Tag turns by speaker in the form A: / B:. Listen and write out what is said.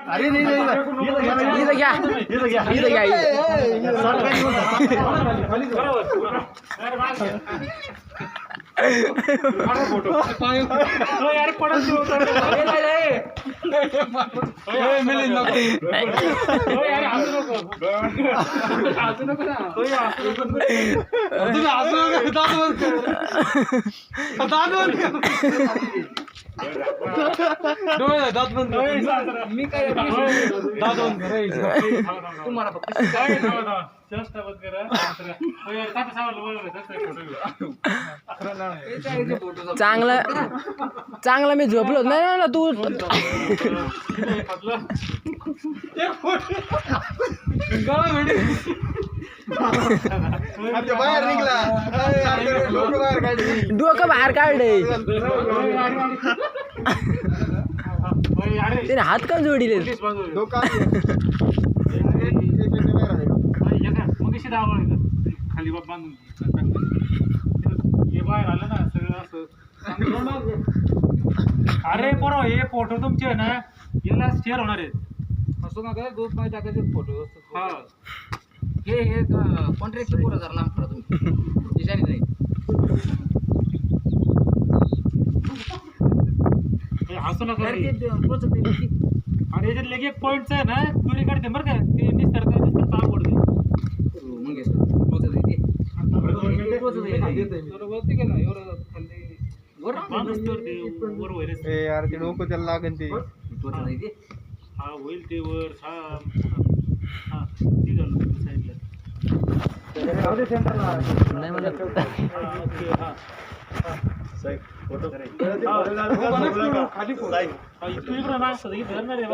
A: अरे नाही
B: इथं घ्या इथं घ्या
C: यार पडत मी काय तुम्हाला
B: चांगला चांगला मी झोपलो नाही ना तू
A: बाहेर निघला
B: डोकं बाहेर काढले त्याने हात का जोडले
C: खाली बांधून हे बाहेर आलं ना सगळं असं. अरे पोरं हे फोटो तुमचे आहे ना याला शेअर होणार आहेत असं नका ग्रुप मध्ये टाकायचे फोटो. हा
D: हे कॉन्ट्रॅक्ट पुरं जरा लांब करा तुम्ही दिसायला नाही
C: असं नका रे.
D: पोचत नाही
C: आणि याच्यात लगे एक पॉईंटच आहे ना क्युरी काढते बरं का ते निस्तारता आवडते
D: मग पोचत नाही
C: वरती गेला एवढं खाली वर होईल
A: यार ते डोकं त्याला लागेल ते
D: पोचत नाही ते
C: हा होईल ते वर हा ठीक आहे साईडला
B: नाही मला
C: खाली तू इकडं ना असं इथं धरणार आहे